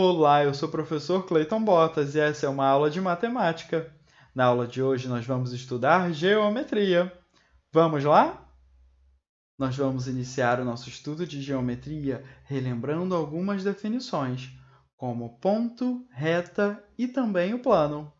Olá, eu sou o professor Cleiton Botas e essa é uma aula de matemática. Na aula de hoje nós vamos estudar geometria. Vamos lá? Nós vamos iniciar o nosso estudo de geometria relembrando algumas definições, como ponto, reta e também o plano.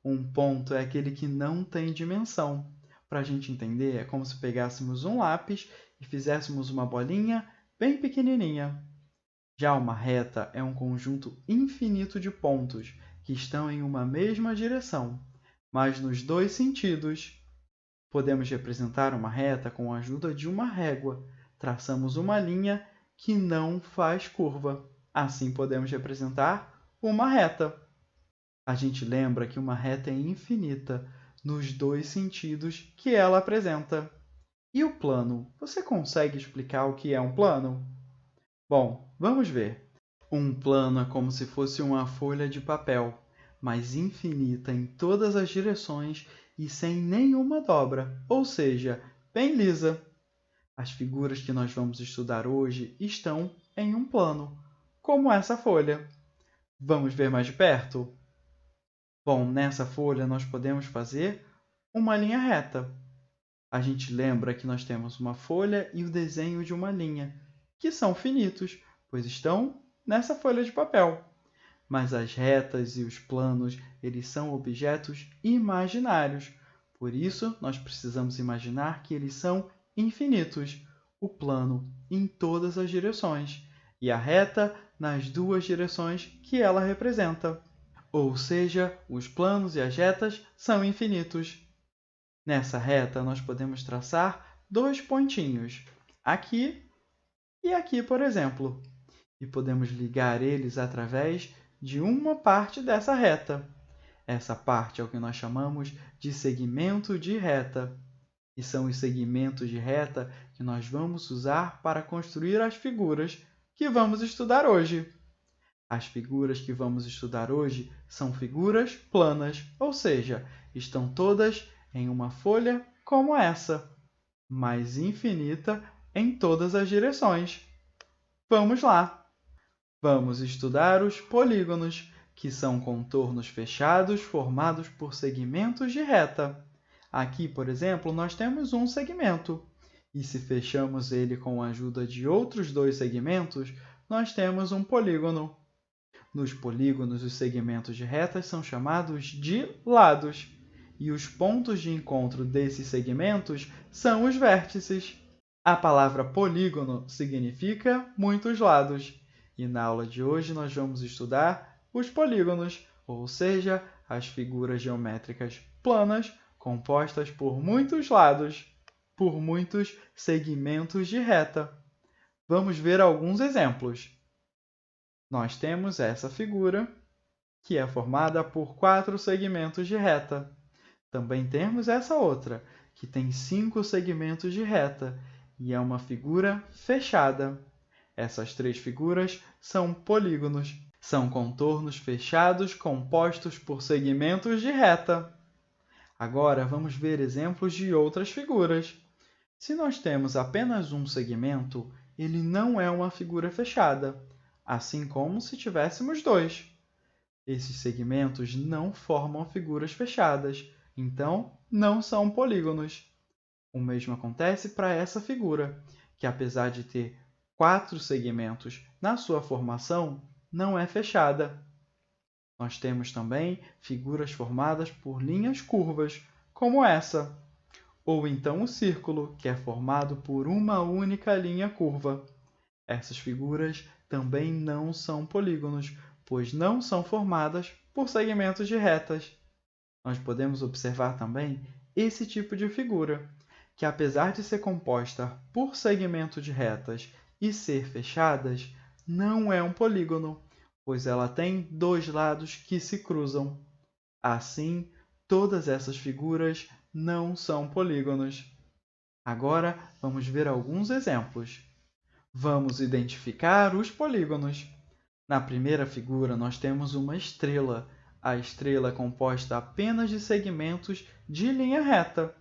Um ponto é aquele que não tem dimensão. Para a gente entender, é como se pegássemos um lápis e fizéssemos uma bolinha bem pequenininha. Já uma reta é um conjunto infinito de pontos que estão em uma mesma direção, mas nos dois sentidos. Podemos representar uma reta com a ajuda de uma régua. Traçamos uma linha que não faz curva. Assim, podemos representar uma reta. A gente lembra que uma reta é infinita nos dois sentidos que ela apresenta. E o plano? Você consegue explicar o que é um plano? Bom, vamos ver. Um plano é como se fosse uma folha de papel, mas infinita em todas as direções e sem nenhuma dobra, ou seja, bem lisa. As figuras que nós vamos estudar hoje estão em um plano, como essa folha. Vamos ver mais de perto? Bom, nessa folha nós podemos fazer uma linha reta. A gente lembra que nós temos uma folha e o desenho de uma linha, que são finitos, pois estão nessa folha de papel. Mas as retas e os planos, eles são objetos imaginários. Por isso, nós precisamos imaginar que eles são infinitos. O plano em todas as direções e a reta nas duas direções que ela representa. Ou seja, os planos e as retas são infinitos. Nessa reta, nós podemos traçar dois pontinhos, aqui e aqui, por exemplo, e podemos ligar eles através de uma parte dessa reta. Essa parte é o que nós chamamos de segmento de reta, e são os segmentos de reta que nós vamos usar para construir as figuras que vamos estudar hoje. As figuras que vamos estudar hoje são figuras planas, ou seja, estão todas em uma folha como essa, mas infinita em todas as direções. Vamos lá! Vamos estudar os polígonos, que são contornos fechados formados por segmentos de reta. Aqui, por exemplo, nós temos um segmento, e se fechamos ele com a ajuda de outros dois segmentos, nós temos um polígono. Nos polígonos, os segmentos de retas são chamados de lados, e os pontos de encontro desses segmentos são os vértices. A palavra polígono significa muitos lados, e na aula de hoje nós vamos estudar os polígonos, ou seja, as figuras geométricas planas compostas por muitos lados, por muitos segmentos de reta. Vamos ver alguns exemplos. Nós temos essa figura, que é formada por 4 segmentos de reta. Também temos essa outra, que tem 5 segmentos de reta, e é uma figura fechada. Essas 3 figuras são polígonos. São contornos fechados compostos por segmentos de reta. Agora, vamos ver exemplos de outras figuras. Se nós temos apenas um segmento, ele não é uma figura fechada, assim como se tivéssemos 2. Esses segmentos não formam figuras fechadas, então não são polígonos. O mesmo acontece para essa figura, que apesar de ter 4 segmentos na sua formação, não é fechada. Nós temos também figuras formadas por linhas curvas, como essa, ou então o círculo, que é formado por uma única linha curva. Essas figuras também não são polígonos, pois não são formadas por segmentos de retas. Nós podemos observar também esse tipo de figura, que apesar de ser composta por segmentos de retas e ser fechadas, não é um polígono, pois ela tem 2 lados que se cruzam. Assim, todas essas figuras não são polígonos. Agora, vamos ver alguns exemplos. Vamos identificar os polígonos. Na primeira figura, nós temos uma estrela. A estrela é composta apenas de segmentos de linha reta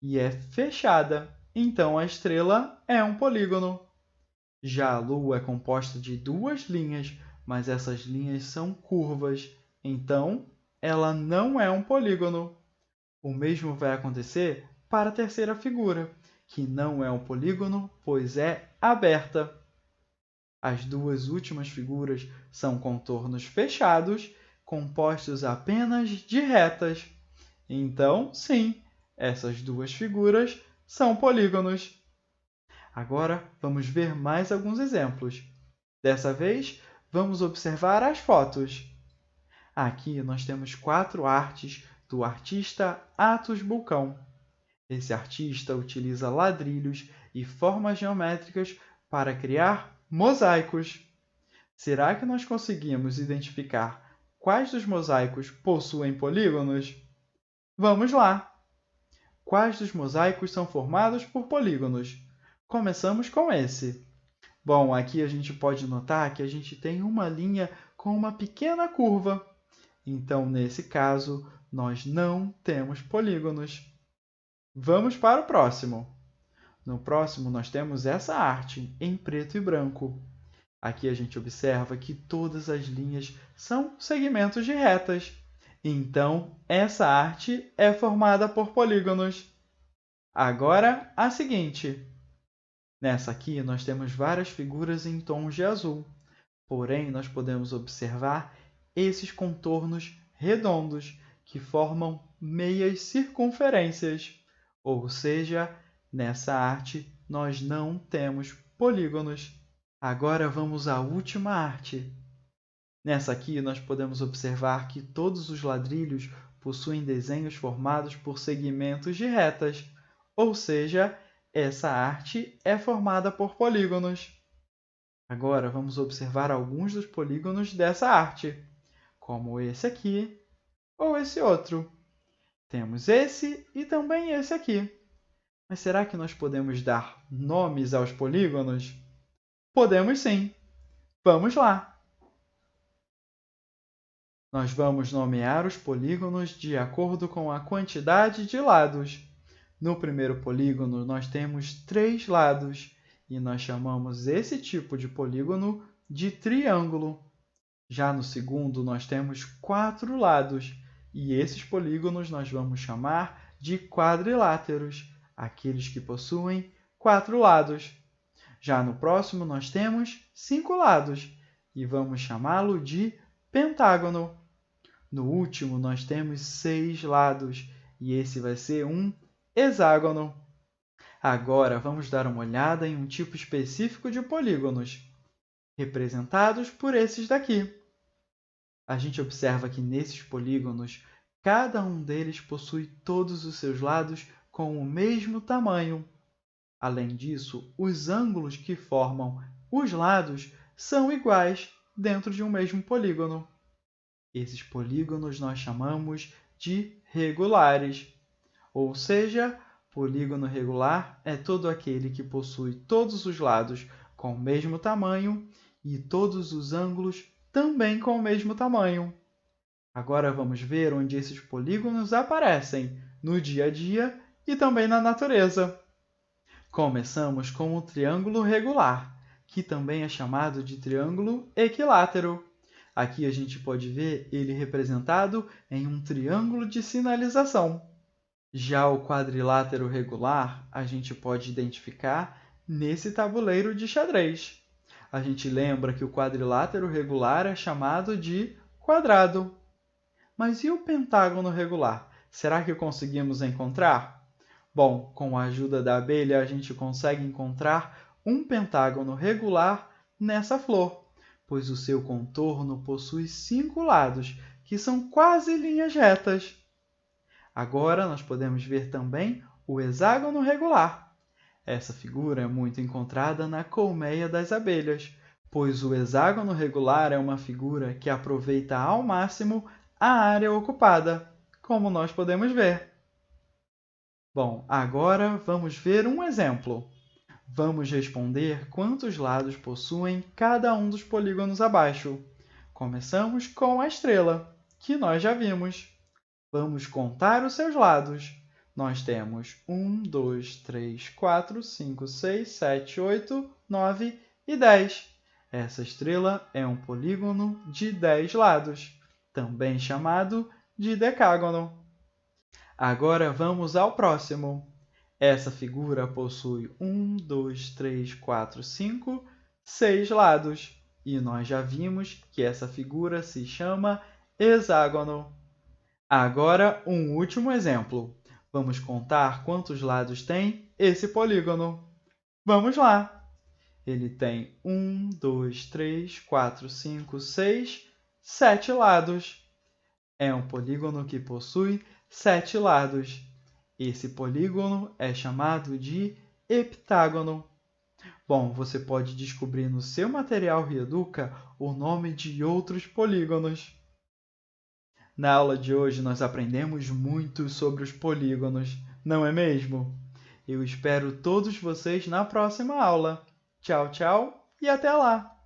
e é fechada, então a estrela é um polígono. Já a Lua é composta de 2 linhas, mas essas linhas são curvas, então ela não é um polígono. O mesmo vai acontecer para a terceira figura, que não é um polígono, pois é aberta. As duas últimas figuras são contornos fechados, compostos apenas de retas. Então, sim, essas duas figuras são polígonos. Agora, vamos ver mais alguns exemplos. Dessa vez, vamos observar as fotos. Aqui nós temos 4 artes do artista Atos Bulcão. Esse artista utiliza ladrilhos e formas geométricas para criar mosaicos. Será que nós conseguimos identificar quais dos mosaicos possuem polígonos? Vamos lá! Quais dos mosaicos são formados por polígonos? Começamos com esse. Bom, aqui a gente pode notar que a gente tem uma linha com uma pequena curva. Então, nesse caso, nós não temos polígonos. Vamos para o próximo. No próximo, nós temos essa arte em preto e branco. Aqui a gente observa que todas as linhas são segmentos de retas. Então, essa arte é formada por polígonos. Agora, a seguinte. Nessa aqui, nós temos várias figuras em tons de azul. Porém, nós podemos observar esses contornos redondos que formam meias circunferências. Ou seja, nessa arte, nós não temos polígonos. Agora vamos à última arte. Nessa aqui, nós podemos observar que todos os ladrilhos possuem desenhos formados por segmentos de retas, ou seja, essa arte é formada por polígonos. Agora, vamos observar alguns dos polígonos dessa arte, como esse aqui ou esse outro. Temos esse e também esse aqui. Mas será que nós podemos dar nomes aos polígonos? Podemos sim. Vamos lá! Nós vamos nomear os polígonos de acordo com a quantidade de lados. No primeiro polígono, nós temos 3 lados, e nós chamamos esse tipo de polígono de triângulo. Já no segundo, nós temos 4 lados, e esses polígonos nós vamos chamar de quadriláteros, aqueles que possuem 4 lados. Já no próximo, nós temos 5 lados, e vamos chamá-lo de pentágono. No último, nós temos 6 lados, e esse vai ser um hexágono. Agora, vamos dar uma olhada em um tipo específico de polígonos, representados por esses daqui. A gente observa que nesses polígonos, cada um deles possui todos os seus lados com o mesmo tamanho. Além disso, os ângulos que formam os lados são iguais dentro de um mesmo polígono. Esses polígonos nós chamamos de regulares, ou seja, polígono regular é todo aquele que possui todos os lados com o mesmo tamanho e todos os ângulos também com o mesmo tamanho. Agora vamos ver onde esses polígonos aparecem no dia a dia e também na natureza. Começamos com o triângulo regular, que também é chamado de triângulo equilátero. Aqui a gente pode ver ele representado em um triângulo de sinalização. Já o quadrilátero regular, a gente pode identificar nesse tabuleiro de xadrez. A gente lembra que o quadrilátero regular é chamado de quadrado. Mas e o pentágono regular? Será que conseguimos encontrar? Bom, com a ajuda da abelha, a gente consegue encontrar um pentágono regular nessa flor, pois o seu contorno possui 5 lados, que são quase linhas retas. Agora, nós podemos ver também o hexágono regular. Essa figura é muito encontrada na colmeia das abelhas, pois o hexágono regular é uma figura que aproveita ao máximo a área ocupada, como nós podemos ver. Bom, agora vamos ver um exemplo. Vamos responder quantos lados possuem cada um dos polígonos abaixo. Começamos com a estrela, que nós já vimos. Vamos contar os seus lados. Nós temos 1, 2, 3, 4, 5, 6, 7, 8, 9 e 10. Essa estrela é um polígono de 10 lados, também chamado de decágono. Agora vamos ao próximo. Essa figura possui 1, 2, 3, 4, 5, 6 lados. E nós já vimos que essa figura se chama hexágono. Agora, um último exemplo. Vamos contar quantos lados tem esse polígono. Vamos lá! Ele tem 1, 2, 3, 4, 5, 6, 7 lados. É um polígono que possui 7 lados. Esse polígono é chamado de heptágono. Bom, você pode descobrir no seu material Rieduca o nome de outros polígonos. Na aula de hoje, nós aprendemos muito sobre os polígonos, não é mesmo? Eu espero todos vocês na próxima aula. Tchau, tchau e até lá!